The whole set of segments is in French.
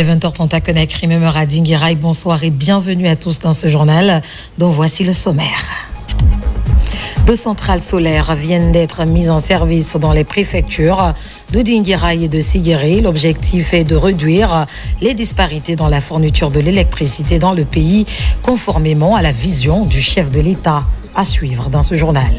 est 20h30 à Conakry, même heure à Dinguiraï. Bonsoir et bienvenue à tous dans ce journal dont voici le sommaire. 2 centrales solaires viennent d'être mises en service dans les préfectures de Dinguiraï et de Sigiri. L'objectif est de réduire les disparités dans la fourniture de l'électricité dans le pays, conformément à la vision du chef de l'État. À suivre dans ce journal.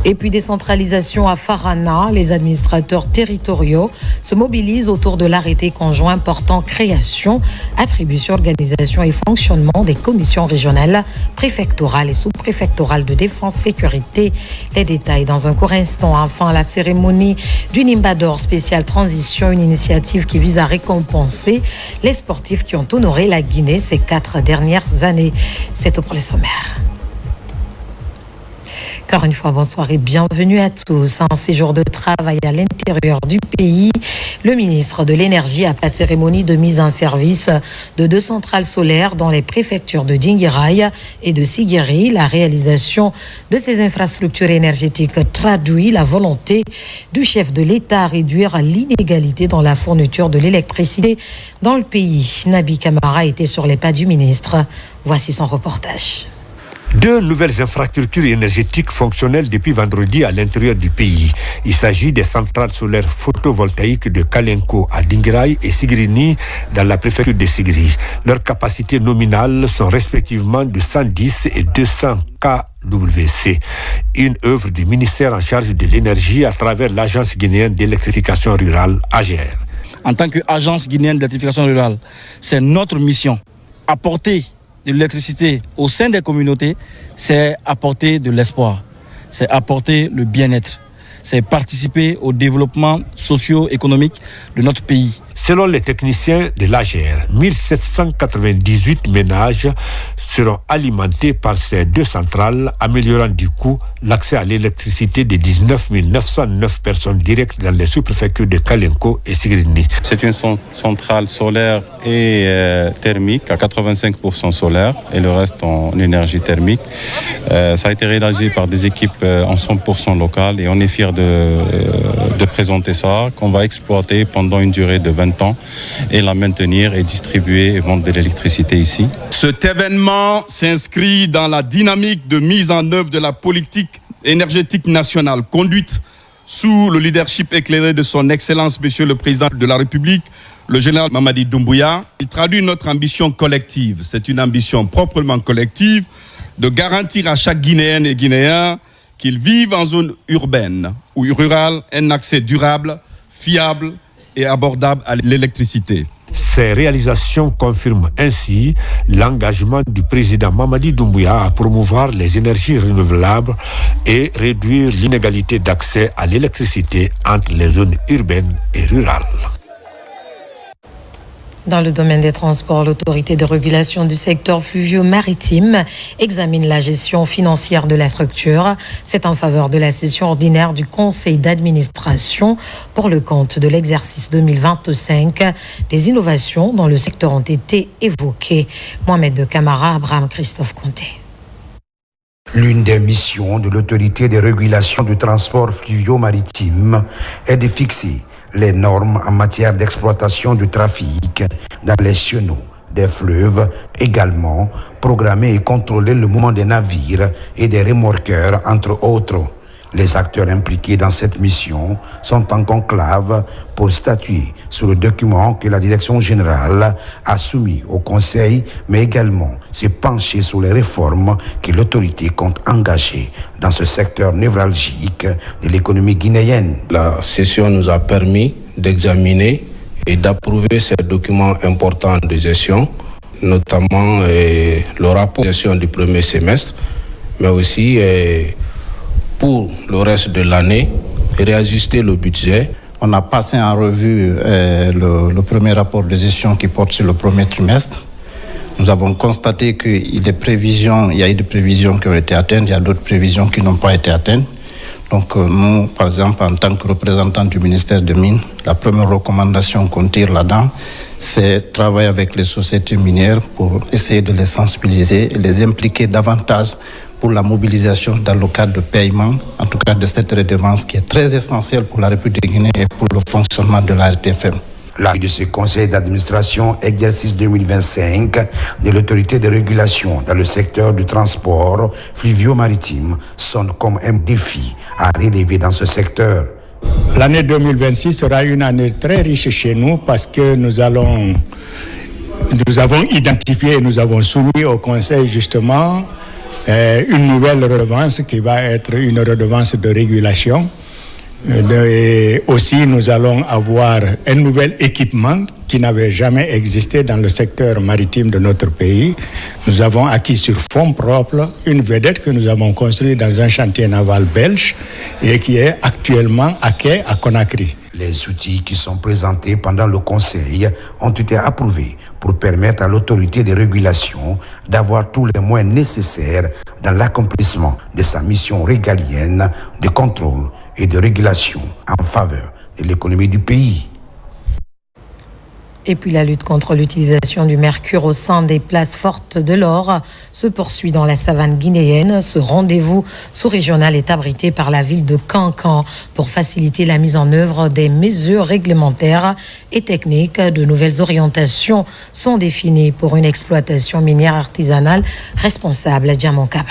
Et puis décentralisation à Farana, les administrateurs territoriaux se mobilisent autour de l'arrêté conjoint portant création, attribution, organisation et fonctionnement des commissions régionales, préfectorales et sous-préfectorales de défense sécurité. Les détails dans un court instant. Enfin, la cérémonie du Nimbador spécial transition, une initiative qui vise à récompenser les sportifs qui ont honoré la Guinée ces 4 dernières années. C'est tout pour le sommaire. Encore une fois, bonsoir et bienvenue à tous. En séjour de travail à l'intérieur du pays, le ministre de l'Énergie a passé cérémonie de mise en service de 2 centrales solaires dans les préfectures de Dinguiraï et de Sigiri. La réalisation de ces infrastructures énergétiques traduit la volonté du chef de l'État à réduire l'inégalité dans la fourniture de l'électricité dans le pays. Nabi Camara était sur les pas du ministre. Voici son reportage. 2 nouvelles infrastructures énergétiques fonctionnelles depuis vendredi à l'intérieur du pays. Il s'agit des centrales solaires photovoltaïques de Kalenko à Dinguiraï et Sigrini dans la préfecture de Sigiri. Leurs capacités nominales sont respectivement de 110 et 200 kWc. Une œuvre du ministère en charge de l'énergie à travers l'Agence guinéenne d'électrification rurale, AGR. En tant qu'agence guinéenne d'électrification rurale, c'est notre mission, apporter de l'électricité au sein des communautés, c'est apporter de l'espoir, c'est apporter le bien-être, c'est participer au développement socio-économique de notre pays. Selon les techniciens de l'AGR, 1798 ménages seront alimentés par ces 2 centrales, améliorant du coup l'accès à l'électricité de 19 909 personnes directes dans les sous-préfectures de Kalenko et Sigrini. C'est une centrale solaire et thermique, à 85% solaire et le reste en énergie thermique. Ça a été réalisé par des équipes en 100% locales et on est fiers de présenter ça, qu'on va exploiter pendant une durée de 20 ans et la maintenir et distribuer et vendre de l'électricité ici. Cet événement s'inscrit dans la dynamique de mise en œuvre de la politique énergétique nationale conduite sous le leadership éclairé de son Excellence, Monsieur le Président de la République, le général Mamadi Doumbouya. Il traduit notre ambition collective. C'est une ambition proprement collective de garantir à chaque Guinéenne et Guinéen qu'ils vivent en zone urbaine ou rurale un accès durable, fiable et abordable à l'électricité. Ces réalisations confirment ainsi l'engagement du président Mamadi Doumbouya à promouvoir les énergies renouvelables et réduire l'inégalité d'accès à l'électricité entre les zones urbaines et rurales. Dans le domaine des transports, l'autorité de régulation du secteur fluvio-maritime examine la gestion financière de la structure. C'est en faveur de la session ordinaire du conseil d'administration pour le compte de l'exercice 2025. Des innovations dans le secteur ont été évoquées. Mohamed de Camara, Abraham Christophe Conté. L'une des missions de l'autorité de régulation du transport fluvio-maritime est de fixer les normes en matière d'exploitation du trafic dans les chenaux des fleuves, également programmer et contrôler le mouvement des navires et des remorqueurs, entre autres. Les acteurs impliqués dans cette mission sont en conclave pour statuer sur le document que la direction générale a soumis au Conseil, mais également se pencher sur les réformes que l'autorité compte engager dans ce secteur névralgique de l'économie guinéenne. La session nous a permis d'examiner et d'approuver ces documents importants de gestion, notamment le rapport de gestion du premier semestre, mais aussi pour le reste de l'année, réajuster le budget. On a passé en revue le premier rapport de gestion qui porte sur le premier trimestre. Nous avons constaté qu'il y a eu des prévisions qui ont été atteintes, il y a d'autres prévisions qui n'ont pas été atteintes. Donc nous, par exemple, en tant que représentants du ministère des Mines, la première recommandation qu'on tire là-dedans, c'est travailler avec les sociétés minières pour essayer de les sensibiliser et les impliquer davantage pour la mobilisation dans le cadre de paiement, en tout cas de cette redevance qui est très essentielle pour la République de Guinée et pour le fonctionnement de la RTFM. La de ce conseil d'administration exercice 2025 de l'autorité de régulation dans le secteur du transport fluvio-maritime sonne comme un défi à relever dans ce secteur. L'année 2026 sera une année très riche chez nous parce que nous avons identifié et nous avons soumis au conseil justement une nouvelle redevance qui va être une redevance de régulation. Et aussi, nous allons avoir un nouvel équipement qui n'avait jamais existé dans le secteur maritime de notre pays. Nous avons acquis sur fonds propres une vedette que nous avons construite dans un chantier naval belge et qui est actuellement à quai à Conakry. Les outils qui sont présentés pendant le conseil ont été approuvés pour permettre à l'autorité de régulation d'avoir tous les moyens nécessaires dans l'accomplissement de sa mission régalienne de contrôle et de régulation en faveur de l'économie du pays. Et puis la lutte contre l'utilisation du mercure au sein des places fortes de l'or se poursuit dans la savane guinéenne. Ce rendez-vous sous-régional est abrité par la ville de Kankan pour faciliter la mise en œuvre des mesures réglementaires et techniques. De nouvelles orientations sont définies pour une exploitation minière artisanale responsable. Djamankaba.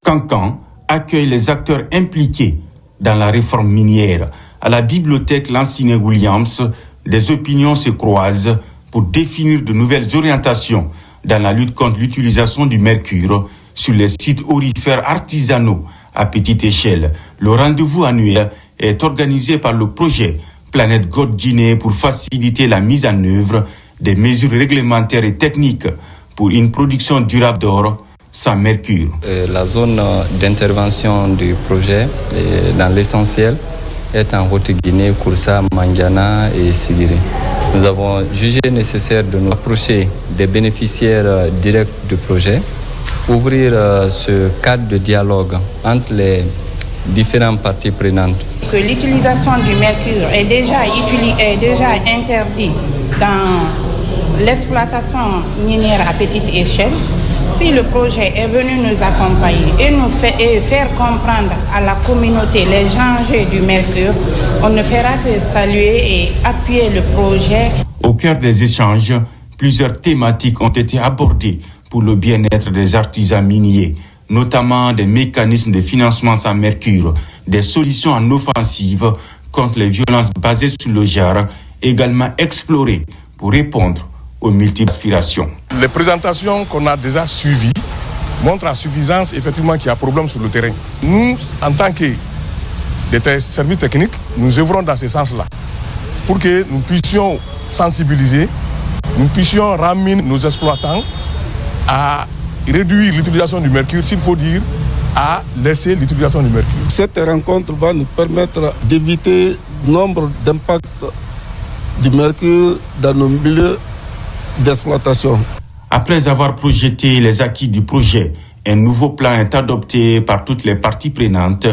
Kankan accueille les acteurs impliqués dans la réforme minière. À la bibliothèque Lansine Williams, des opinions se croisent pour définir de nouvelles orientations dans la lutte contre l'utilisation du mercure sur les sites aurifères artisanaux à petite échelle. Le rendez-vous annuel est organisé par le projet Planète God Guinée pour faciliter la mise en œuvre des mesures réglementaires et techniques pour une production durable d'or sans mercure. La zone d'intervention du projet, dans l'essentiel, est en Haute-Guinée, Koursa, Mangiana et Sigiri. Nous avons jugé nécessaire de nous approcher des bénéficiaires directs du projet, ouvrir ce cadre de dialogue entre les différentes parties prenantes. Que l'utilisation du mercure est déjà interdite dans l'exploitation minière à petite échelle. Si le projet est venu nous accompagner et faire comprendre à la communauté les dangers du mercure, on ne fera que saluer et appuyer le projet. Au cœur des échanges, plusieurs thématiques ont été abordées pour le bien-être des artisans miniers, notamment des mécanismes de financement sans mercure, des solutions en offensive contre les violences basées sur le genre, également explorées pour répondre aux multiples aspirations. Les présentations qu'on a déjà suivies montrent à suffisance effectivement qu'il y a problème sur le terrain. Nous, en tant que des services techniques, nous œuvrons dans ce sens-là pour que nous puissions sensibiliser, nous puissions ramener nos exploitants à réduire l'utilisation du mercure, s'il faut dire, à laisser l'utilisation du mercure. Cette rencontre va nous permettre d'éviter nombre d'impacts du mercure dans nos milieux d'exploitation. Après avoir projeté les acquis du projet, un nouveau plan est adopté par toutes les parties prenantes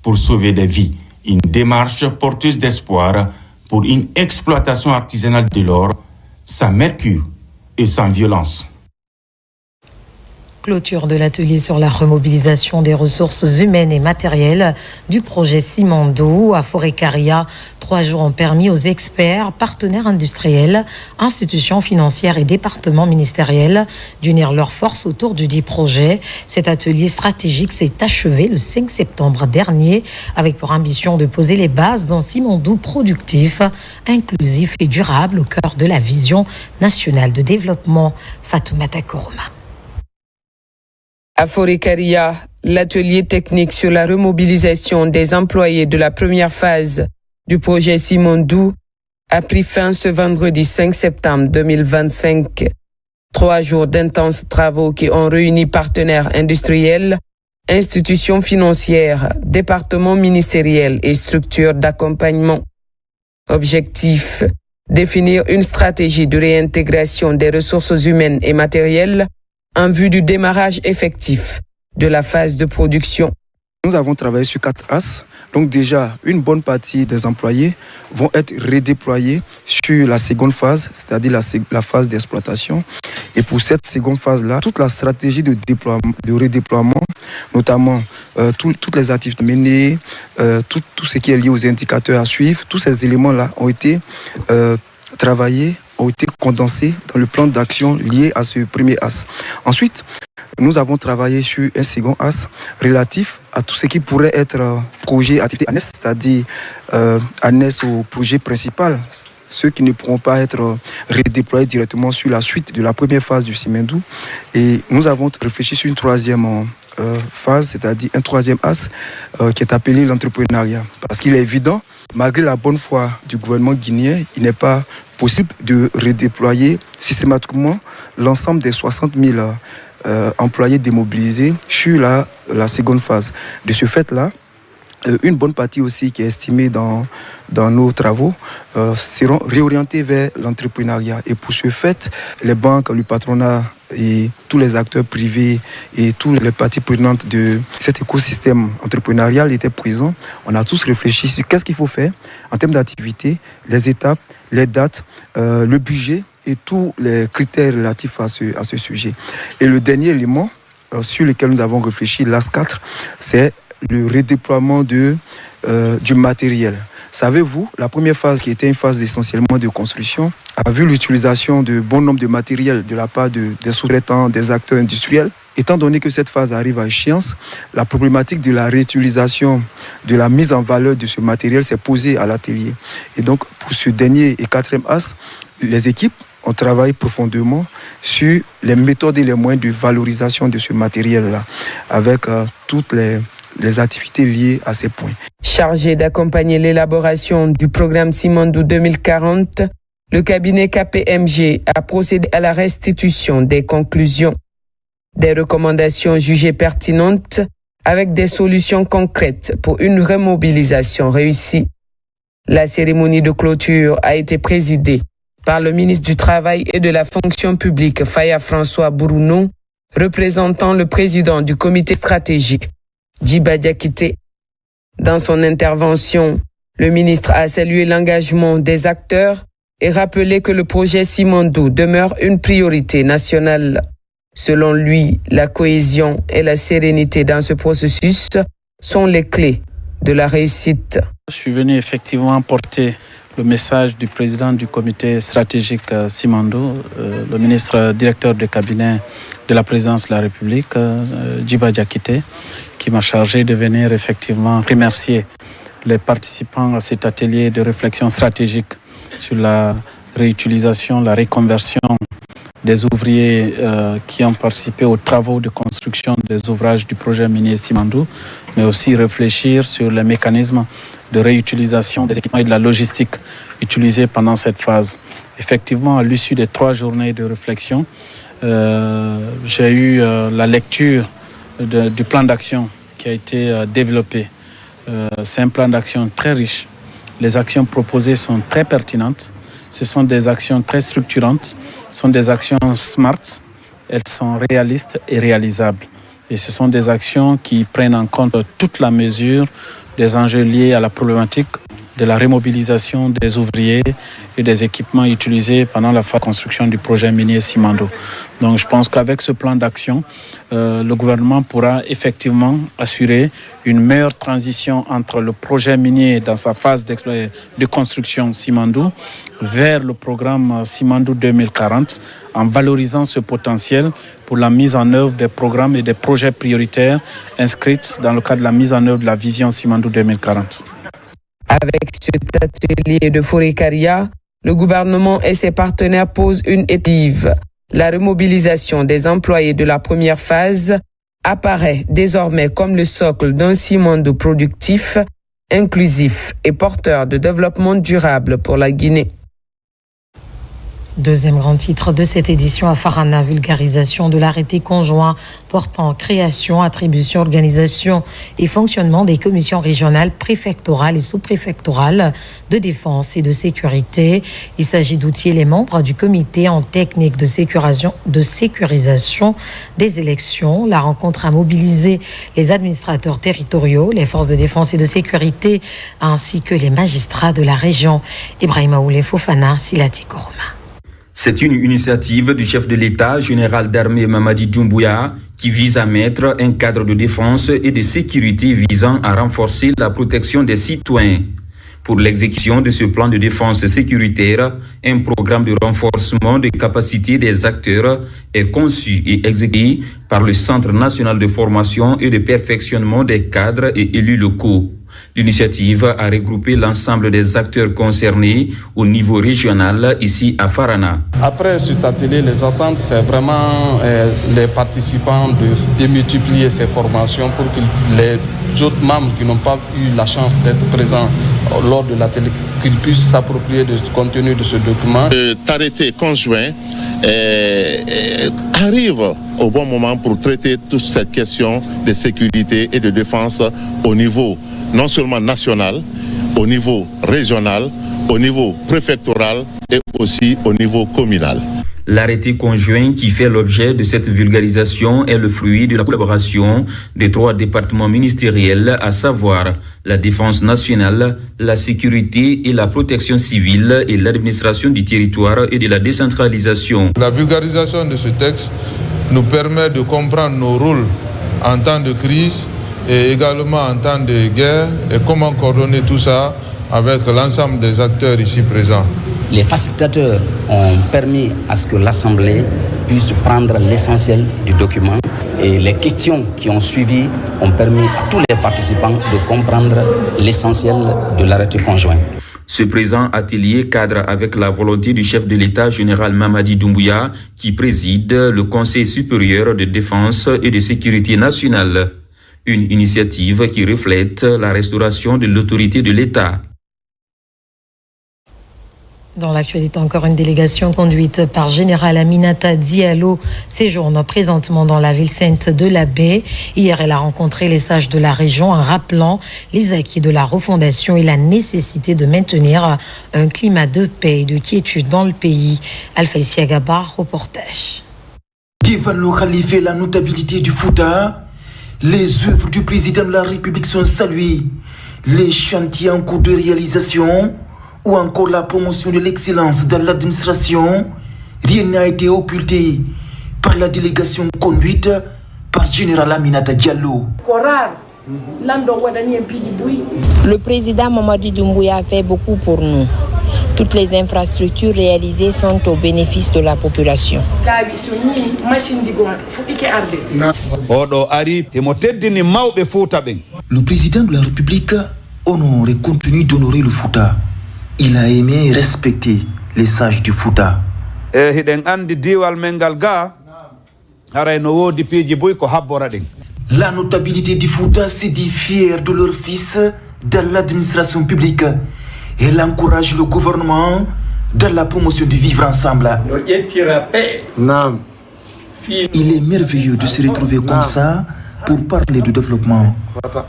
pour sauver des vies. Une démarche porteuse d'espoir pour une exploitation artisanale de l'or sans mercure et sans violence. Clôture de l'atelier sur la remobilisation des ressources humaines et matérielles du projet Simandou à Forêt-Caria. 3 jours ont permis aux experts, partenaires industriels, institutions financières et départements ministériels d'unir leurs forces autour du dit projet. Cet atelier stratégique s'est achevé le 5 septembre dernier avec pour ambition de poser les bases d'un Simandou productif, inclusif et durable au cœur de la vision nationale de développement. Fatoumata Koroma. À Forêt-Caria, l'atelier technique sur la remobilisation des employés de la première phase du projet Simandou a pris fin ce vendredi 5 septembre 2025. 3 jours d'intenses travaux qui ont réuni partenaires industriels, institutions financières, départements ministériels et structures d'accompagnement. Objectif: définir une stratégie de réintégration des ressources humaines et matérielles en vue du démarrage effectif de la phase de production. Nous avons travaillé sur 4 axes. Donc déjà, une bonne partie des employés vont être redéployés sur la seconde phase, c'est-à-dire la phase d'exploitation. Et pour cette seconde phase-là, toute la stratégie de redéploiement, notamment toutes les activités menées, tout ce qui est lié aux indicateurs à suivre, tous ces éléments-là ont été travaillés ont été condensés dans le plan d'action lié à ce premier axe. Ensuite, nous avons travaillé sur un second axe relatif à tout ce qui pourrait être projet, activité annexe, c'est-à-dire annexe au projet principal, ceux qui ne pourront pas être redéployés directement sur la suite de la première phase du Simandou. Et nous avons réfléchi sur une troisième phase, c'est-à-dire un troisième axe qui est appelé l'entrepreneuriat. Parce qu'il est évident, malgré la bonne foi du gouvernement guinéen, il n'est pas possible de redéployer systématiquement l'ensemble des 60 000 employés démobilisés sur la seconde phase. De ce fait-là, une bonne partie aussi qui est estimée dans nos travaux seront réorientés vers l'entrepreneuriat. Et pour ce fait, les banques, le patronat et tous les acteurs privés et toutes les parties prenantes de cet écosystème entrepreneurial étaient présents. On a tous réfléchi sur qu'est-ce qu'il faut faire en termes d'activité, les étapes, les dates, le budget et tous les critères relatifs à ce sujet. Et le dernier élément sur lequel nous avons réfléchi, l'AS 4, c'est le redéploiement du matériel. Savez-vous, la première phase, qui était une phase essentiellement de construction, a vu l'utilisation de bon nombre de matériel de la part des sous-traitants, des acteurs industriels. Étant donné que cette phase arrive à échéance, la problématique de la réutilisation, de la mise en valeur de ce matériel s'est posée à l'atelier. Et donc, pour ce dernier et quatrième axe, les équipes ont travaillé profondément sur les méthodes et les moyens de valorisation de ce matériel-là, avec toutes les activités liées à ces points. Chargé d'accompagner l'élaboration du programme Simandou 2040, le cabinet KPMG a procédé à la restitution des conclusions, des recommandations jugées pertinentes avec des solutions concrètes pour une remobilisation réussie. La cérémonie de clôture a été présidée par le ministre du Travail et de la Fonction publique, Faya François Bourounou, représentant le président du comité stratégique, Djiba Diakité. Dans son intervention, le ministre a salué l'engagement des acteurs et rappelé que le projet Simandou demeure une priorité nationale. Selon lui, la cohésion et la sérénité dans ce processus sont les clés de la réussite. Je suis venu effectivement porter le message du président du comité stratégique Simandou, le ministre directeur de cabinet de la présidence de la République, Djiba Diakité, qui m'a chargé de venir effectivement remercier les participants à cet atelier de réflexion stratégique sur la réutilisation, la reconversion des ouvriers qui ont participé aux travaux de construction des ouvrages du projet minier Simandou, mais aussi réfléchir sur les mécanismes de réutilisation des équipements et de la logistique utilisés pendant cette phase. Effectivement, à l'issue des 3 journées de réflexion, j'ai eu la lecture du plan d'action qui a été développé. C'est un plan d'action très riche. Les actions proposées sont très pertinentes. Ce sont des actions très structurantes. Ce sont des actions smart. Elles sont réalistes et réalisables. Et ce sont des actions qui prennent en compte toute la mesure des enjeux liés à la problématique de la remobilisation des ouvriers et des équipements utilisés pendant la phase de construction du projet minier Simandou. Donc je pense qu'avec ce plan d'action, le gouvernement pourra effectivement assurer une meilleure transition entre le projet minier dans sa phase de construction Simandou vers le programme Simandou 2040 en valorisant ce potentiel pour la mise en œuvre des programmes et des projets prioritaires inscrits dans le cadre de la mise en œuvre de la vision Simandou 2040. Avec cet atelier de Forêt-Caria, le gouvernement et ses partenaires posent une étive. La remobilisation des employés de la première phase apparaît désormais comme le socle d'un Simandou productif, inclusif et porteur de développement durable pour la Guinée. Deuxième grand titre de cette édition à Farana, vulgarisation de l'arrêté conjoint portant création, attribution, organisation et fonctionnement des commissions régionales, préfectorales et sous-préfectorales de défense et de sécurité. Il s'agit d'outiller les membres du comité en technique de sécurisation des élections. La rencontre a mobilisé les administrateurs territoriaux, les forces de défense et de sécurité, ainsi que les magistrats de la région. Ibrahima Oulé Fofana, Silati Koroma. C'est une initiative du chef de l'État, général d'armée Mamadi Doumbouya, qui vise à mettre un cadre de défense et de sécurité visant à renforcer la protection des citoyens. Pour l'exécution de ce plan de défense sécuritaire, un programme de renforcement des capacités des acteurs est conçu et exécuté par le Centre national de formation et de perfectionnement des cadres et élus locaux. L'initiative a regroupé l'ensemble des acteurs concernés au niveau régional ici à Farana. Après cet atelier, les attentes, c'est vraiment les participants de démultiplier ces formations pour que les autres membres qui n'ont pas eu la chance d'être présents lors de l'atelier, qu'ils puissent s'approprier du contenu de ce document. Cet arrêté conjoint arrive au bon moment pour traiter toute cette question de sécurité et de défense au niveau non seulement national, au niveau régional, au niveau préfectoral et aussi au niveau communal. L'arrêté conjoint qui fait l'objet de cette vulgarisation est le fruit de la collaboration des 3 départements ministériels, à savoir la défense nationale, la sécurité et la protection civile et l'administration du territoire et de la décentralisation. La vulgarisation de ce texte nous permet de comprendre nos rôles en temps de crise et également en temps de guerre et comment coordonner tout ça avec l'ensemble des acteurs ici présents. Les facilitateurs ont permis à ce que l'Assemblée puisse prendre l'essentiel du document et les questions qui ont suivi ont permis à tous les participants de comprendre l'essentiel de l'arrêté conjoint. Ce présent atelier cadre avec la volonté du chef de l'État général Mamadi Doumbouya qui préside le Conseil supérieur de défense et de sécurité nationale. Une initiative qui reflète la restauration de l'autorité de l'État. Dans l'actualité, encore une délégation conduite par Général Aminata Diallo séjourne présentement dans la ville sainte de la Baie. Hier, elle a rencontré les sages de la région en rappelant les acquis de la refondation et la nécessité de maintenir un climat de paix et de quiétude dans le pays. Alpha Isiagaba, reportage. Devant le calife et la notabilité du Fouta, les œuvres du président de la République sont saluées. Les chantiers en cours de réalisation ou encore la promotion de l'excellence dans l'administration, rien n'a été occulté par la délégation conduite par Général Aminata Diallo. Le président Mamadi Doumbouya a fait beaucoup pour nous. Toutes les infrastructures réalisées sont au bénéfice de la population. Le président de la République honore et continue d'honorer le Fouta. Il a aimé et respecté les sages du Fouta. La notabilité du Fouta s'est dit fière de leur fils dans l'administration publique. Elle encourage le gouvernement dans la promotion du vivre ensemble. Il est merveilleux de se retrouver comme ça pour parler de développement.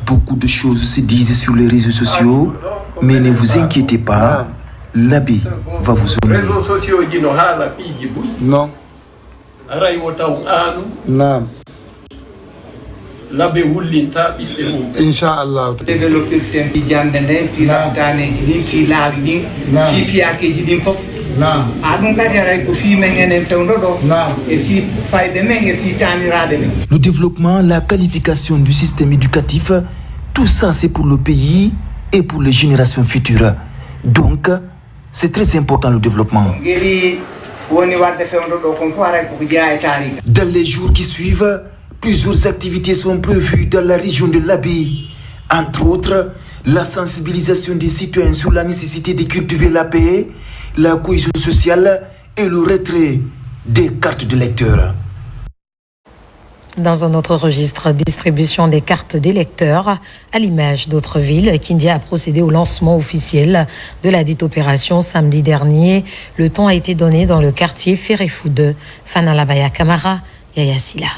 Beaucoup de choses se disent sur les réseaux sociaux, mais ne vous inquiétez pas, l'abbé va vous honorer. Non. Non. L'abbé wullinta ɓiɓɓe mum inchallah développeur ten fijande nden fi rabtaneji ɗin fi laaɓi ɗin fi fiyakeji ɗin fof ɗum kadi aray ko fi men enen fewdo ɗo e fi fayɓe men e fi taniraɓe men. Le développement, la qualification du système éducatif, tout ça c'est pour le pays et pour les générations futures. Donc c'est très important le développement. Dans les jours qui suivent, plusieurs activités sont prévues dans la région de l'Abbé. Entre autres, la sensibilisation des citoyens sur la nécessité de cultiver la paix, la cohésion sociale et le retrait des cartes de lecteurs. Dans un autre registre, distribution des cartes d'électeurs, à l'image d'autres villes, Kindia a procédé au lancement officiel de la dite opération samedi dernier. Le ton a été donné dans le quartier Ferefou2. Fanalabaya Kamara, Yaya Silla.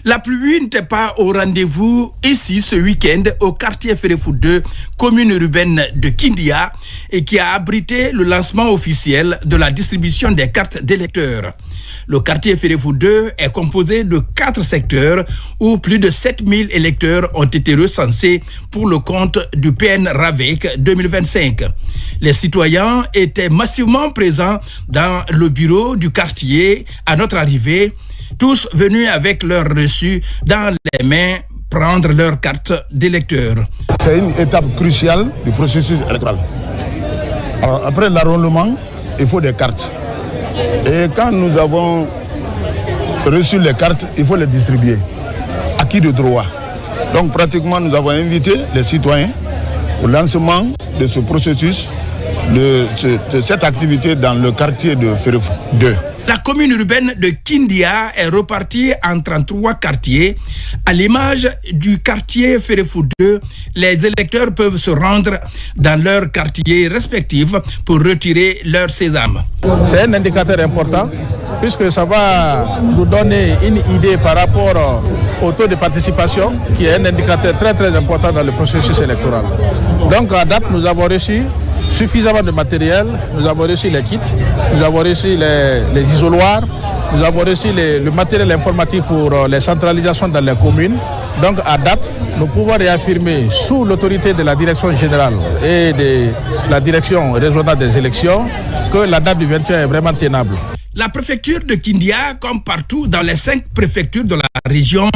La pluie n'était pas au rendez-vous ici ce week-end au quartier Ferefou2, commune urbaine de Kindia, et qui a abrité le lancement officiel de la distribution des cartes d'électeurs. Le quartier Ferefou2 est composé de 4 secteurs où plus de 7000 électeurs ont été recensés pour le compte du PN RAVEC 2025. Les citoyens étaient massivement présents dans le bureau du quartier à notre arrivée, tous venus avec leur reçu dans les mains, prendre leur carte d'électeur. C'est une étape cruciale du processus électoral. Alors, après l'enrôlement, il faut des cartes. Et quand nous avons reçu les cartes, il faut les distribuer. À qui de droit? Donc pratiquement, nous avons invité les citoyens au lancement de ce processus, de cette activité dans le quartier de Ferefou 2. La commune urbaine de Kindia est repartie en 33 quartiers. À l'image du quartier Ferefou 2, les électeurs peuvent se rendre dans leurs quartiers respectifs pour retirer leur sésame. C'est un indicateur important puisque ça va nous donner une idée par rapport au taux de participation qui est un indicateur très très important dans le processus électoral. Donc à date, nous avons reçu suffisamment de matériel, nous avons reçu les kits, nous avons reçu les isoloirs, nous avons reçu le matériel informatique pour les centralisations dans les communes. Donc à date, nous pouvons réaffirmer sous l'autorité de la direction générale et de la direction régionale des élections que la date du 21 est vraiment tenable. La préfecture de Kindia, comme partout dans les 5 préfectures de la région,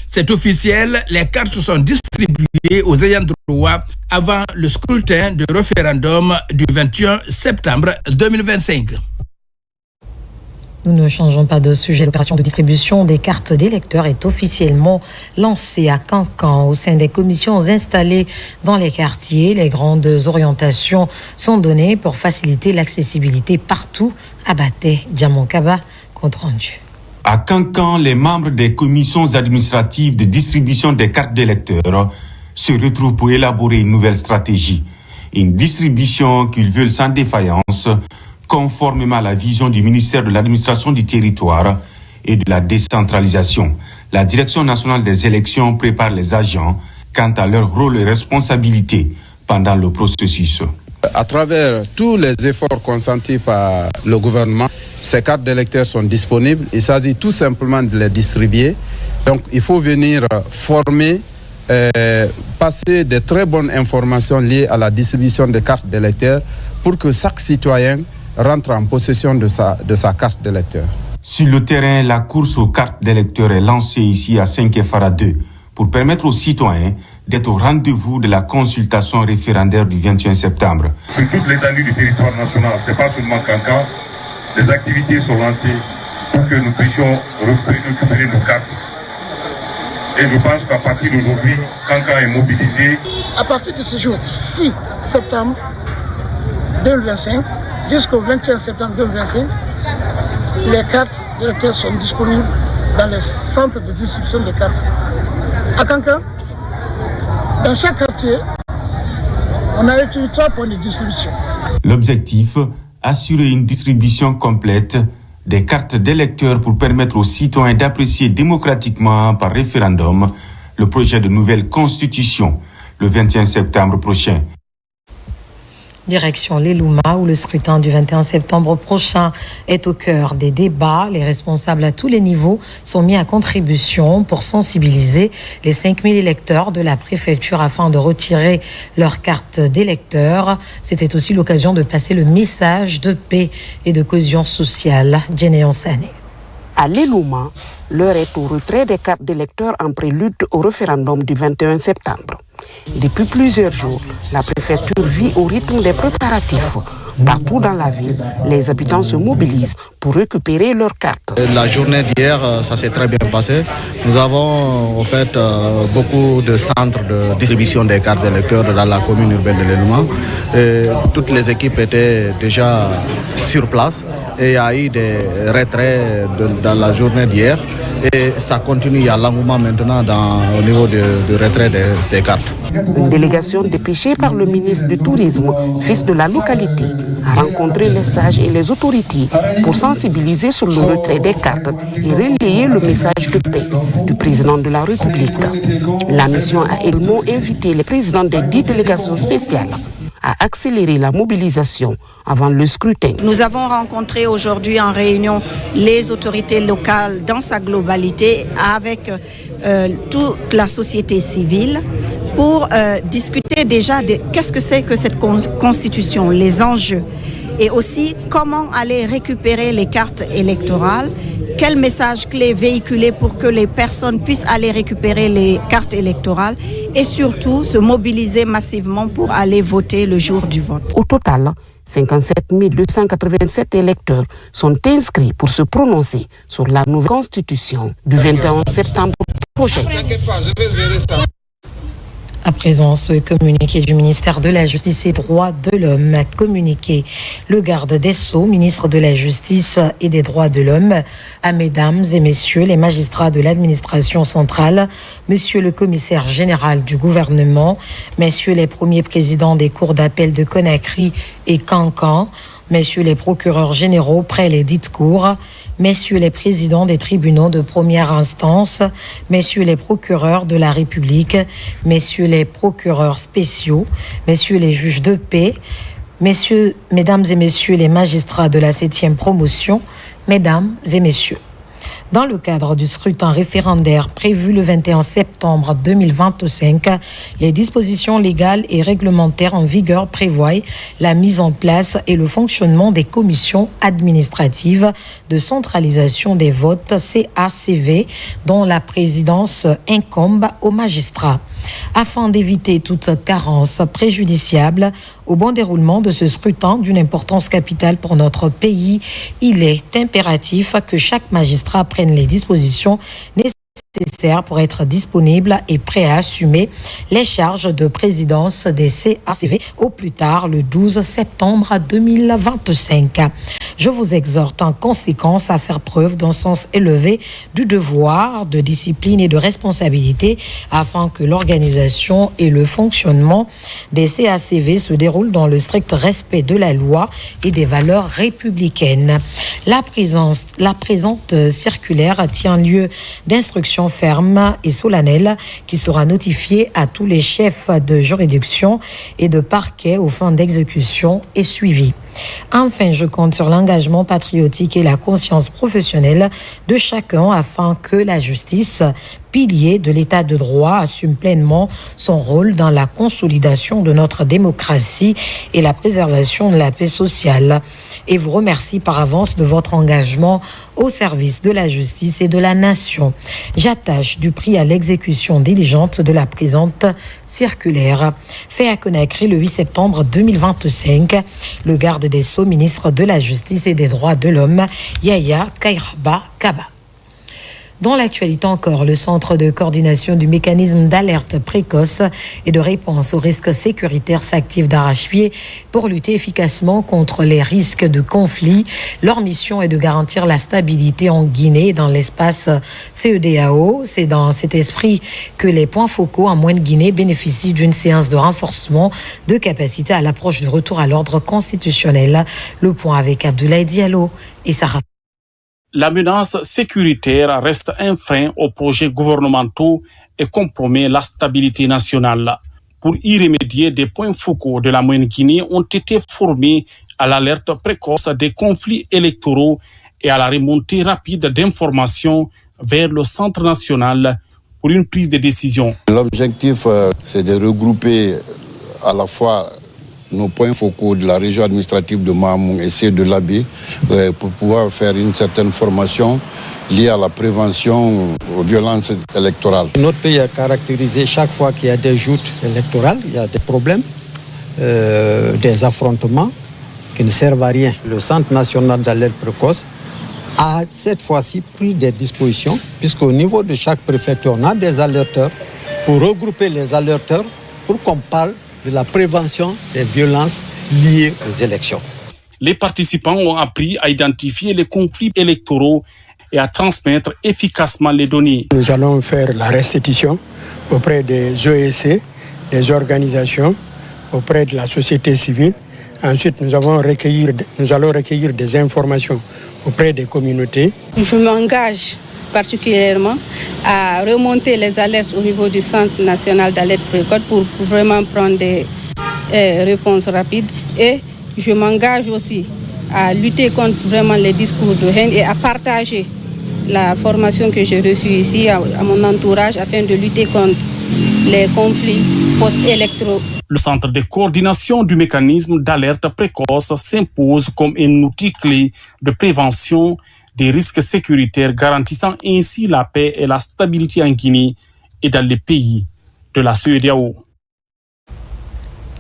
c'est officiel, les cartes sont distribuées aux ayants droit avant le scrutin de référendum du 21 septembre 2025. Nous ne changeons pas de sujet. L'opération de distribution des cartes d'électeurs est officiellement lancée à Cancan. Au sein des commissions installées dans les quartiers, les grandes orientations sont données pour faciliter l'accessibilité partout. Abaté Djamonkaba, compte rendu. À Cancan, les membres des commissions administratives de distribution des cartes d'électeurs se retrouvent pour élaborer une nouvelle stratégie. Une distribution qu'ils veulent sans défaillance, conformément à la vision du ministère de l'administration du territoire et de la décentralisation. La Direction nationale des élections prépare les agents quant à leur rôle et responsabilité pendant le processus. À travers tous les efforts consentis par le gouvernement, ces cartes d'électeurs sont disponibles. Il s'agit tout simplement de les distribuer. Donc il faut venir former, passer de très bonnes informations liées à la distribution des cartes d'électeurs pour que chaque citoyen rentre en possession de sa carte d'électeur. Sur le terrain, la course aux cartes d'électeurs est lancée ici à 5Fara 2 pour permettre aux citoyens d'être au rendez-vous de la consultation référendaire du 21 septembre. Sur toute l'étendue du territoire national, ce n'est pas seulement Cancan, les activités sont lancées pour que nous puissions récupérer nos cartes. Et je pense qu'à partir d'aujourd'hui, Cancan est mobilisé. À partir de ce jour, 6 septembre 2025, jusqu'au 21 septembre 2025, les cartes d'électeurs sont disponibles dans les centres de distribution des cartes. À Cancan, dans chaque quartier, on a utilisé 3 points de distribution. L'objectif, assurer une distribution complète des cartes d'électeurs pour permettre aux citoyens d'apprécier démocratiquement par référendum le projet de nouvelle constitution le 21 septembre prochain. Direction l'Elouma, où le scrutin du 21 septembre prochain est au cœur des débats. Les responsables à tous les niveaux sont mis à contribution pour sensibiliser les 5000 électeurs de la préfecture afin de retirer leur carte d'électeur. C'était aussi l'occasion de passer le message de paix et de cohésion sociale. Djenéon Sané. À l'Elouma, l'heure est au retrait des cartes d'électeurs en prélude au référendum du 21 septembre. Depuis plusieurs jours, la préfecture vit au rythme des préparatifs. Partout dans la ville, les habitants se mobilisent pour récupérer leurs cartes. La journée d'hier, ça s'est très bien passé. Nous avons en fait beaucoup de centres de distribution des cartes électeurs dans la commune urbaine de l'Elouma. Toutes les équipes étaient déjà sur place et il y a eu des retraits dans la journée d'hier. Et ça continue, il y a l'engouement maintenant au niveau du retrait de ces cartes. Une délégation dépêchée par le ministre du Tourisme, fils de la localité, a rencontré les sages et les autorités pour sensibiliser sur le retrait des cartes et relayer le message de paix du président de la République. La mission a également invité les présidents des 10 délégations spéciales à accélérer la mobilisation avant le scrutin. Nous avons rencontré aujourd'hui en réunion les autorités locales dans sa globalité avec toute la société civile pour discuter déjà de qu'est-ce que c'est que cette constitution, les enjeux. et aussi comment aller récupérer les cartes électorales, quel message clé véhiculer pour que les personnes puissent aller récupérer les cartes électorales et surtout se mobiliser massivement pour aller voter le jour du vote. Au total, 57 287 électeurs sont inscrits pour se prononcer sur la nouvelle constitution du 21 septembre prochain. À présent, ce communiqué du ministère de la Justice et Droits de l'Homme a communiqué le garde des Sceaux, ministre de la Justice et des Droits de l'Homme, à mesdames et messieurs les magistrats de l'administration centrale, monsieur le commissaire général du gouvernement, messieurs les premiers présidents des cours d'appel de Conakry et Cancan, messieurs les procureurs généraux près les dites cours, messieurs les présidents des tribunaux de première instance, messieurs les procureurs de la République, messieurs les procureurs spéciaux, messieurs les juges de paix, mesdames et messieurs les magistrats de la 7e promotion, mesdames et messieurs. Dans le cadre du scrutin référendaire prévu le 21 septembre 2025, les dispositions légales et réglementaires en vigueur prévoient la mise en place et le fonctionnement des commissions administratives de centralisation des votes CACV, dont la présidence incombe aux magistrats. Afin d'éviter toute carence préjudiciable au bon déroulement de ce scrutin d'une importance capitale pour notre pays, il est impératif que chaque magistrat prenne les dispositions nécessaires pour être disponible et prêt à assumer les charges de présidence des CACV au plus tard le 12 septembre 2025. Je vous exhorte en conséquence à faire preuve d'un sens élevé du devoir, de discipline et de responsabilité afin que l'organisation et le fonctionnement des CACV se déroulent dans le strict respect de la loi et des valeurs républicaines. La présente circulaire tient lieu d'instructions fermes et solennelles qui sera notifiée à tous les chefs de juridiction et de parquet aux fins d'exécution et suivi. Enfin, je compte sur l'engagement patriotique et la conscience professionnelle de chacun afin que la justice, pilier de l'état de droit, assume pleinement son rôle dans la consolidation de notre démocratie et la préservation de la paix sociale. Et vous remercie par avance de votre engagement au service de la justice et de la nation. J'attache du prix à l'exécution diligente de la présente circulaire. Fait à Conakry le 8 septembre 2025, le garde des Sceaux, ministre de la Justice et des Droits de l'Homme, Yaya Kairaba Kaba. Dans l'actualité encore, le Centre de coordination du mécanisme d'alerte précoce et de réponse aux risques sécuritaires s'active d'arrache-pied pour lutter efficacement contre les risques de conflit. Leur mission est de garantir la stabilité en Guinée dans l'espace CEDEAO. C'est dans cet esprit que les points focaux en Moyenne Guinée bénéficient d'une séance de renforcement de capacité à l'approche du retour à l'ordre constitutionnel. Le point avec Abdoulaye Diallo et Sarah. La menace sécuritaire reste un frein aux projets gouvernementaux et compromet la stabilité nationale. Pour y remédier, des points focaux de la Moyenne-Guinée ont été formés à l'alerte précoce des conflits électoraux et à la remontée rapide d'informations vers le Centre national pour une prise de décision. L'objectif, c'est de regrouper à la fois nos points focaux de la région administrative de Mahamoun et ceux de l'Abbé pour pouvoir faire une certaine formation liée à la prévention aux violences électorales. Notre pays est caractérisé chaque fois qu'il y a des joutes électorales, il y a des problèmes, des affrontements qui ne servent à rien. Le Centre national d'alerte précoce a cette fois-ci pris des dispositions puisqu'au niveau de chaque préfecture, on a des alerteurs pour regrouper les alerteurs pour qu'on parle de la prévention des violences liées aux élections. Les participants ont appris à identifier les conflits électoraux et à transmettre efficacement les données. Nous allons faire la restitution auprès des OEC, des organisations, auprès de la société civile. Ensuite, nous allons recueillir des informations auprès des communautés. Je m'engage particulièrement à remonter les alertes au niveau du Centre national d'alerte précoce pour vraiment prendre des réponses rapides. Et je m'engage aussi à lutter contre vraiment les discours de haine et à partager la formation que j'ai reçue ici à mon entourage afin de lutter contre les conflits post-électoraux. Le centre de coordination du mécanisme d'alerte précoce s'impose comme un outil clé de prévention des risques sécuritaires, garantissant ainsi la paix et la stabilité en Guinée et dans les pays de la CEDEAO.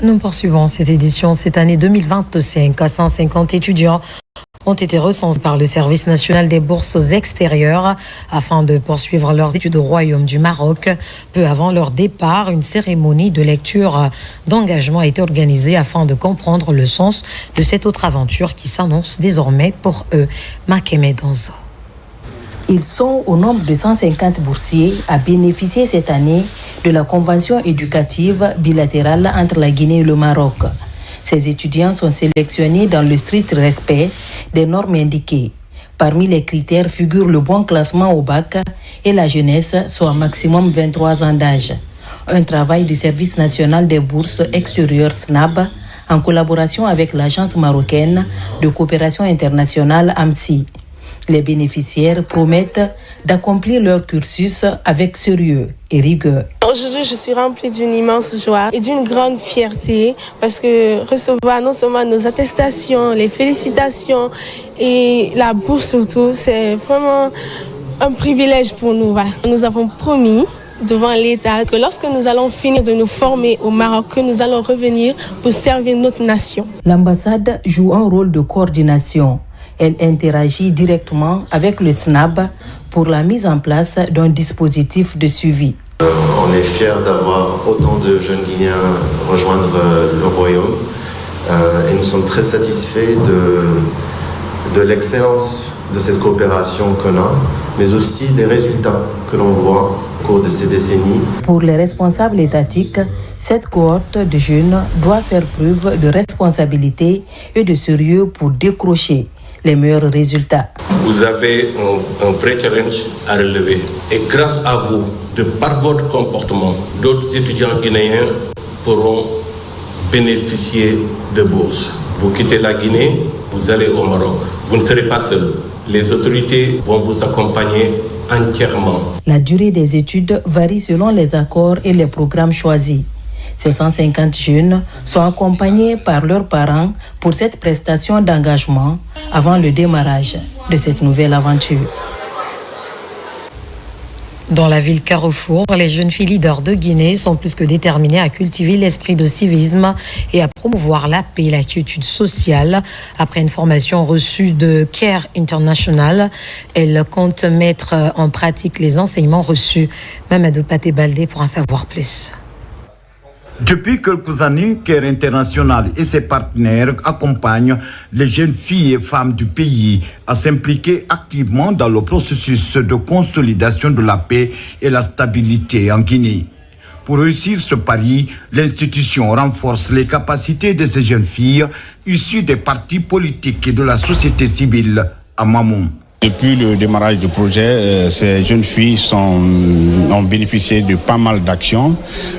Nous poursuivons cette édition. Cette année 2025, 150 étudiants ont été recensés par le Service national des bourses extérieures afin de poursuivre leurs études au Royaume du Maroc. Peu avant leur départ, une cérémonie de lecture d'engagement a été organisée afin de comprendre le sens de cette autre aventure qui s'annonce désormais pour eux. Makeme Donzo. Ils sont au nombre de 150 boursiers à bénéficier cette année de la convention éducative bilatérale entre la Guinée et le Maroc. Ces étudiants sont sélectionnés dans le strict respect des normes indiquées. Parmi les critères figurent le bon classement au bac et la jeunesse, soit maximum 23 ans d'âge. Un travail du Service national des bourses extérieures SNAB en collaboration avec l'Agence marocaine de coopération internationale AMSI. Les bénéficiaires promettent d'accomplir leur cursus avec sérieux et rigueur. Aujourd'hui, je suis remplie d'une immense joie et d'une grande fierté parce que recevoir non seulement nos attestations, les félicitations et la bourse surtout, c'est vraiment un privilège pour nous. Voilà. Nous avons promis devant l'État que lorsque nous allons finir de nous former au Maroc, que nous allons revenir pour servir notre nation. L'ambassade joue un rôle de coordination. Elle interagit directement avec le SNAB pour la mise en place d'un dispositif de suivi. On est fiers d'avoir autant de jeunes Guinéens rejoindre le Royaume et nous sommes très satisfaits de l'excellence de cette coopération qu'on a, mais aussi des résultats que l'on voit au cours de ces décennies. Pour les responsables étatiques, cette cohorte de jeunes doit faire preuve de responsabilité et de sérieux pour décrocher les meilleurs résultats. Vous avez un vrai challenge à relever. Et grâce à vous, de par votre comportement, d'autres étudiants guinéens pourront bénéficier de bourses. Vous quittez la Guinée, vous allez au Maroc. Vous ne serez pas seul. Les autorités vont vous accompagner entièrement. La durée des études varie selon les accords et les programmes choisis. Ces 150 jeunes sont accompagnés par leurs parents pour cette prestation d'engagement avant le démarrage de cette nouvelle aventure. Dans la ville Carrefour, les jeunes filles leaders de Guinée sont plus que déterminées à cultiver l'esprit de civisme et à promouvoir la paix et la quiétude sociale. Après une formation reçue de CARE International, elles comptent mettre en pratique les enseignements reçus. Mamadou Paté Baldé pour en savoir plus. Depuis quelques années, CARE International et ses partenaires accompagnent les jeunes filles et femmes du pays à s'impliquer activement dans le processus de consolidation de la paix et la stabilité en Guinée. Pour réussir ce pari, l'institution renforce les capacités de ces jeunes filles issues des partis politiques et de la société civile à Mamou. Depuis le démarrage du projet, ces jeunes filles ont bénéficié de pas mal d'actions.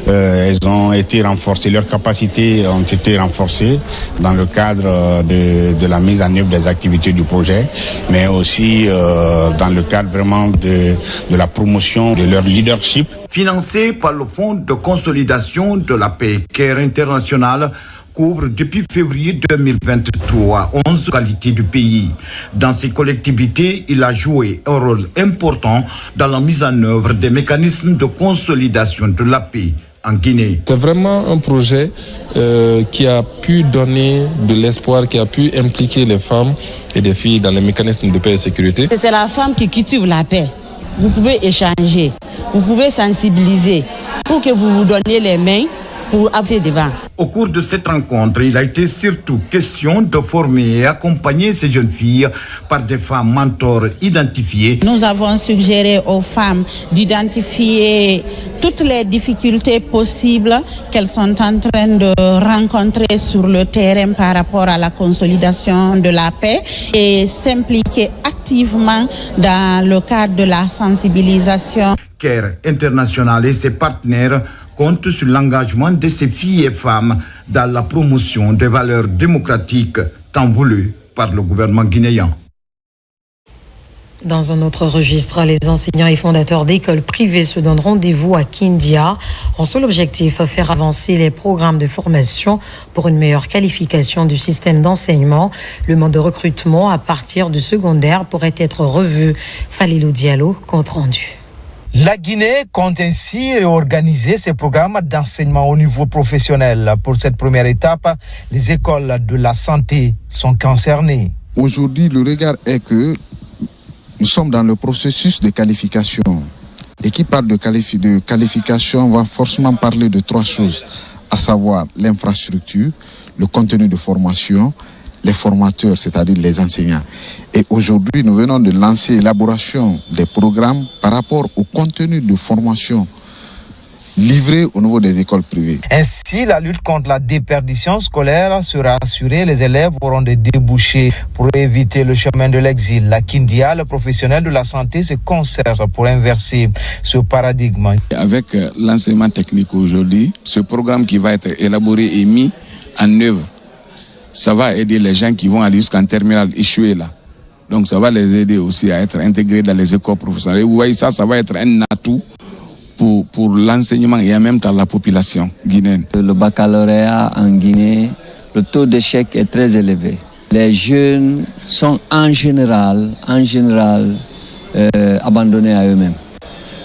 Elles ont été renforcées, leurs capacités ont été renforcées dans le cadre de la mise en œuvre des activités du projet, mais aussi dans le cadre vraiment de la promotion de leur leadership. Financé par le Fonds de consolidation de la paix, CARE International couvre depuis février 2023 11 localités du pays. Dans ces collectivités, il a joué un rôle important dans la mise en œuvre des mécanismes de consolidation de la paix en Guinée. C'est vraiment un projet qui a pu donner de l'espoir, qui a pu impliquer les femmes et les filles dans les mécanismes de paix et sécurité. C'est la femme qui cultive la paix. Vous pouvez échanger, vous pouvez sensibiliser pour que vous vous donniez les mains pour avancer devant. Au cours de cette rencontre, il a été surtout question de former et accompagner ces jeunes filles par des femmes mentors identifiées. Nous avons suggéré aux femmes d'identifier toutes les difficultés possibles qu'elles sont en train de rencontrer sur le terrain par rapport à la consolidation de la paix et s'impliquer activement dans le cadre de la sensibilisation. CARE International et ses partenaires compte sur l'engagement de ces filles et femmes dans la promotion des valeurs démocratiques tant voulues par le gouvernement guinéen. Dans un autre registre, les enseignants et fondateurs d'écoles privées se donnent rendez-vous à Kindia. En seul objectif, faire avancer les programmes de formation pour une meilleure qualification du système d'enseignement. Le mode de recrutement à partir du secondaire pourrait être revu. Falilou Diallo, compte rendu. La Guinée compte ainsi réorganiser ses programmes d'enseignement au niveau professionnel. Pour cette première étape, les écoles de la santé sont concernées. Aujourd'hui, le regard est que nous sommes dans le processus de qualification. Et qui parle de qualification va forcément parler de trois choses, à savoir l'infrastructure, le contenu de formation, les formateurs, c'est-à-dire les enseignants. Et aujourd'hui, nous venons de lancer l'élaboration des programmes par rapport au contenu de formation livré au niveau des écoles privées. Ainsi, la lutte contre la déperdition scolaire sera assurée. Les élèves auront des débouchés pour éviter le chemin de l'exil. La Kindia, le professionnel de la santé, se concerte pour inverser ce paradigme. Avec l'enseignement technique aujourd'hui, ce programme qui va être élaboré et mis en œuvre, ça va aider les gens qui vont aller jusqu'en terminale échouer là. Donc ça va les aider aussi à être intégrés dans les écoles professionnelles. Et vous voyez ça va être un atout pour l'enseignement et en même temps la population guinéenne. Le baccalauréat en Guinée, le taux d'échec est très élevé. Les jeunes sont en général abandonnés à eux-mêmes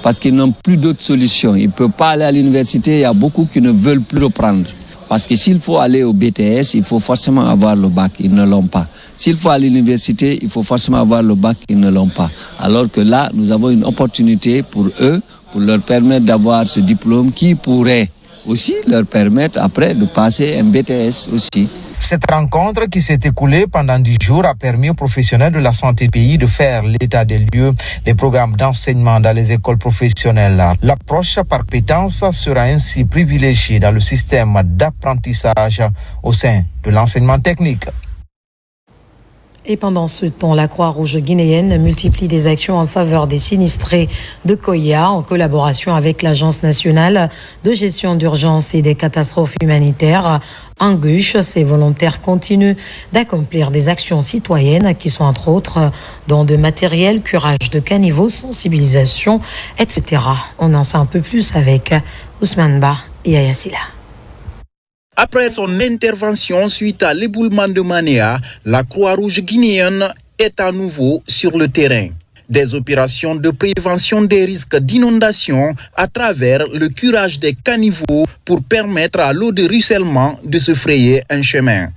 parce qu'ils n'ont plus d'autres solutions. Ils ne peuvent pas aller à l'université, il y a beaucoup qui ne veulent plus reprendre. Parce que s'il faut aller au BTS, il faut forcément avoir le bac, ils ne l'ont pas. S'il faut aller à l'université, il faut forcément avoir le bac, ils ne l'ont pas. Alors que là, nous avons une opportunité pour eux, pour leur permettre d'avoir ce diplôme qui pourrait aussi leur permettre après de passer un BTS aussi. Cette rencontre qui s'est écoulée pendant 10 jours a permis aux professionnels de la santé du pays de faire l'état des lieux des programmes d'enseignement dans les écoles professionnelles. L'approche par compétence sera ainsi privilégiée dans le système d'apprentissage au sein de l'enseignement technique. Et pendant ce temps, la Croix-Rouge guinéenne multiplie des actions en faveur des sinistrés de Koya en collaboration avec l'Agence nationale de gestion d'urgence et des catastrophes humanitaires. Anguche, ces volontaires continuent d'accomplir des actions citoyennes qui sont entre autres dans de matériel, curage de caniveaux, sensibilisation, etc. On en sait un peu plus avec Ousmane Ba et Ayasila. Après son intervention suite à l'éboulement de Manéa, la Croix-Rouge guinéenne est à nouveau sur le terrain. Des opérations de prévention des risques d'inondation à travers le curage des caniveaux pour permettre à l'eau de ruissellement de se frayer un chemin.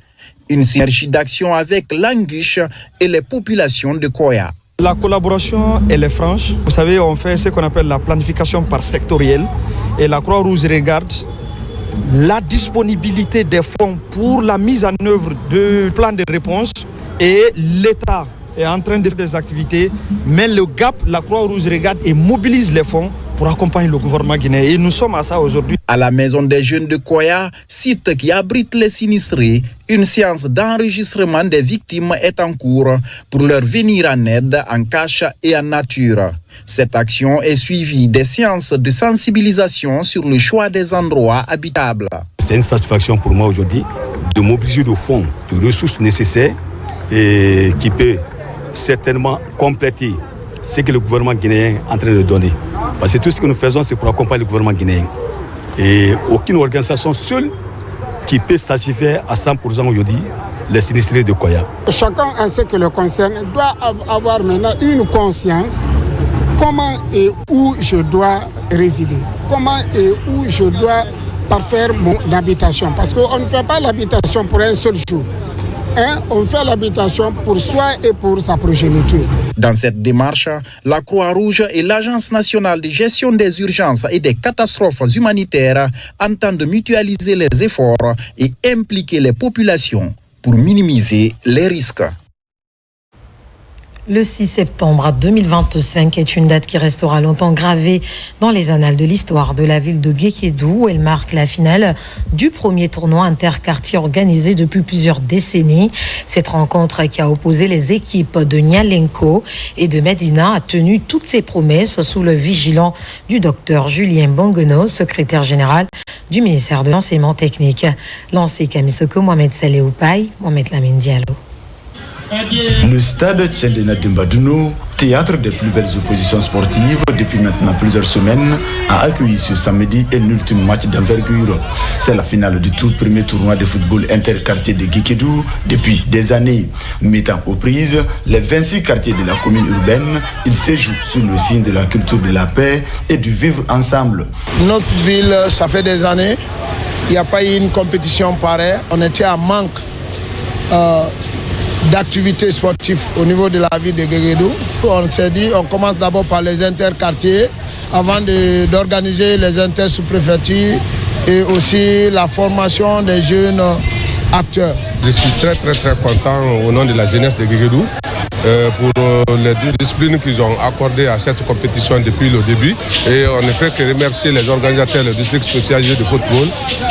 Une synergie d'action avec l'Anguche et les populations de Koya. La collaboration, elle est franche. Vous savez, on fait ce qu'on appelle la planification par sectoriel et la Croix-Rouge regarde la disponibilité des fonds pour la mise en œuvre du plan de réponse et l'État est en train de faire des activités, mais le gap, la Croix-Rouge regarde et mobilise les fonds pour accompagner le gouvernement guinéen. Et nous sommes à ça aujourd'hui. À la Maison des Jeunes de Koya, site qui abrite les sinistrés, une séance d'enregistrement des victimes est en cours pour leur venir en aide en cash et en nature. Cette action est suivie des séances de sensibilisation sur le choix des endroits habitables. C'est une satisfaction pour moi aujourd'hui de mobiliser de fonds, de ressources nécessaires et qui peut certainement compléter ce que le gouvernement guinéen est en train de donner. Parce que tout ce que nous faisons, c'est pour accompagner le gouvernement guinéen. Et aucune organisation seule qui peut satisfaire à 100% aujourd'hui les sinistrés de Koya. Chacun en ce qui le concerne doit avoir maintenant une conscience. Comment et où je dois résider? Comment et où je dois parfaire mon habitation? Parce qu'on ne fait pas l'habitation pour un seul jour. On fait l'habitation pour soi et pour sa progéniture. Dans cette démarche, la Croix-Rouge et l'Agence nationale de gestion des urgences et des catastrophes humanitaires entendent mutualiser les efforts et impliquer les populations pour minimiser les risques. Le 6 septembre 2025 est une date qui restera longtemps gravée dans les annales de l'histoire de la ville de Guékédou. Elle marque la finale du premier tournoi interquartier organisé depuis plusieurs décennies. Cette rencontre qui a opposé les équipes de Nialenko et de Medina a tenu toutes ses promesses sous le vigilant du docteur Julien Bongono, secrétaire général du ministère de l'Enseignement technique. Lancé Kamisoko, Mohamed Saleh Oupaï, Mohamed Lamine Diallo. Le stade Tchendena Dimbaduno théâtre des plus belles oppositions sportives depuis maintenant plusieurs semaines, a accueilli ce samedi un ultime match d'envergure. C'est la finale du tout premier tournoi de football interquartier de Guékédou depuis des années. Mettant aux prises les 26 quartiers de la commune urbaine, il se joue sous le signe de la culture de la paix et du vivre ensemble. Notre ville, ça fait des années, il n'y a pas eu une compétition pareille. On était à manque d'activités sportives au niveau de la ville de Guékédou. On s'est dit, on commence d'abord par les interquartiers avant d'organiser les inter-sous-préfectures et aussi la formation des jeunes acteurs. Je suis très content au nom de la jeunesse de Guékédou pour les deux disciplines qu'ils ont accordées à cette compétition depuis le début. Et on ne fait que remercier les organisateurs, le district spécialisé de football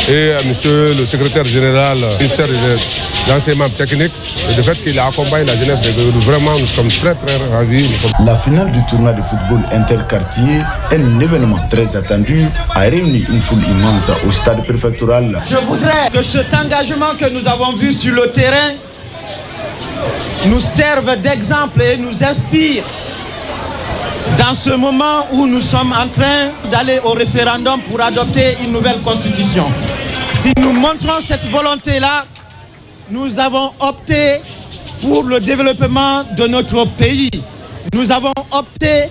et monsieur le secrétaire général du ministère de l'enseignement technique et le fait qu'il accompagne la jeunesse de Guékédou. Vraiment, nous sommes très ravis. La finale du tournoi de football interquartier, un événement très attendu, a réuni une foule immense au stade préfectoral. Je voudrais que cet engagement que nous avons vu sur le terrain nous serve d'exemple et nous inspire dans ce moment où nous sommes en train d'aller au référendum pour adopter une nouvelle constitution. Si nous montrons cette volonté-là, nous avons opté pour le développement de notre pays. Nous avons opté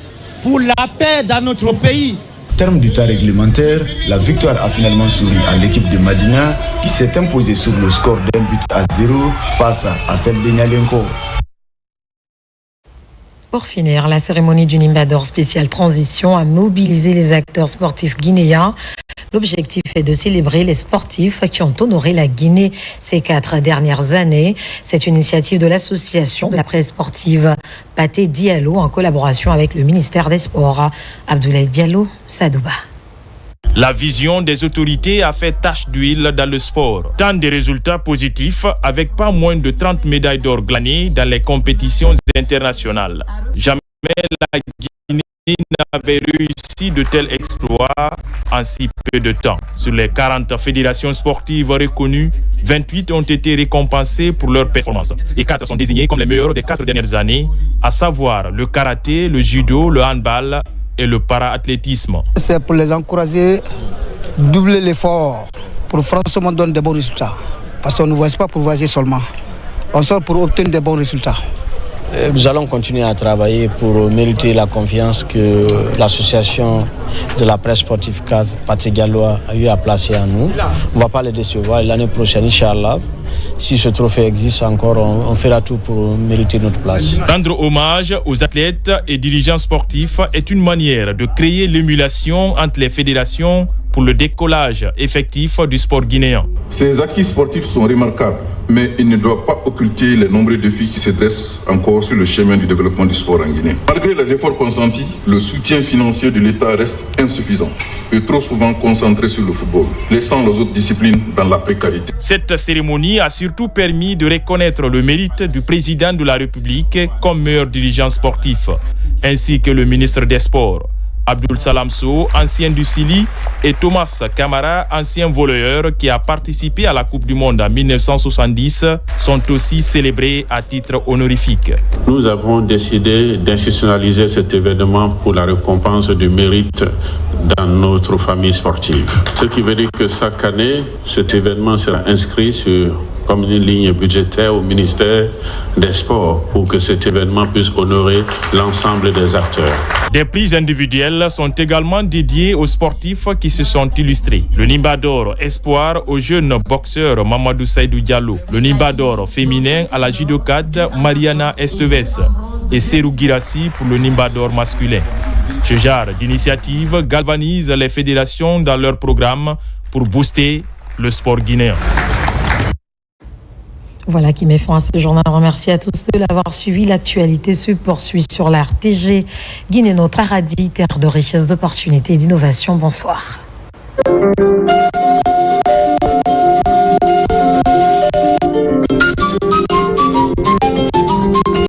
pour la paix dans notre pays. Au terme du temps réglementaire, la victoire a finalement souri à l'équipe de Madina qui s'est imposée sur le score d'1-0 face à celle de Nyalenko. Pour finir, la cérémonie du Nimba d'Or spéciale transition a mobilisé les acteurs sportifs guinéens. L'objectif est de célébrer les sportifs qui ont honoré la Guinée ces 4 dernières années. C'est une initiative de l'association de la presse sportive Pathé Diallo en collaboration avec le ministère des Sports. Abdoulaye Diallo, Sadouba. La vision des autorités a fait tache d'huile dans le sport. Tant de résultats positifs avec pas moins de 30 médailles d'or glanées dans les compétitions internationales. Jamais la Guinée n'avait réussi de tels exploits en si peu de temps. Sur les 40 fédérations sportives reconnues, 28 ont été récompensées pour leur performance. Et 4 sont désignés comme les meilleurs des 4 dernières années, à savoir le karaté, le judo, le handball et le para-athlétisme. C'est pour les encourager, doubler l'effort pour franchement donner de bons résultats. Parce qu'on ne voyage pas pour voyager seulement. On sort pour obtenir de bons résultats. Nous allons continuer à travailler pour mériter la confiance que l'association de la presse sportive Pathé Diallo a eu à placer en nous. On ne va pas les décevoir. L'année prochaine, Inch'Allah, si ce trophée existe encore, on fera tout pour mériter notre place. Rendre hommage aux athlètes et dirigeants sportifs est une manière de créer l'émulation entre les fédérations pour le décollage effectif du sport guinéen. Ces acquis sportifs sont remarquables, mais ils ne doivent pas occulter les nombreux défis qui se dressent encore sur le chemin du développement du sport en Guinée. Malgré les efforts consentis, le soutien financier de l'État reste insuffisant et trop souvent concentré sur le football, laissant les autres disciplines dans la précarité. Cette cérémonie a surtout permis de reconnaître le mérite du président de la République comme meilleur dirigeant sportif, ainsi que le ministre des Sports. Abdul Salam Sow, ancien du Sili, et Thomas Camara, ancien volleyeur qui a participé à la Coupe du Monde en 1970, sont aussi célébrés à titre honorifique. Nous avons décidé d'institutionnaliser cet événement pour la récompense du mérite dans notre famille sportive. Ce qui veut dire que chaque année, cet événement sera inscrit comme une ligne budgétaire au ministère des Sports pour que cet événement puisse honorer l'ensemble des acteurs. Des prix individuels sont également dédiés aux sportifs qui se sont illustrés. Le Nimba d'Or Espoir au jeune boxeur Mamadou Saïdou Diallo. Le Nimba d'Or féminin à la judokate Mariana Esteves. Et Serou Girassi pour le Nimba d'Or masculin. Ce genre d'initiative galvanise les fédérations dans leur programme pour booster le sport guinéen. Voilà qui met fin à ce journal. Merci à tous de l'avoir suivi. L'actualité se poursuit sur la RTG. Guinée, notre paradis, terre de richesse, d'opportunités et d'innovation. Bonsoir.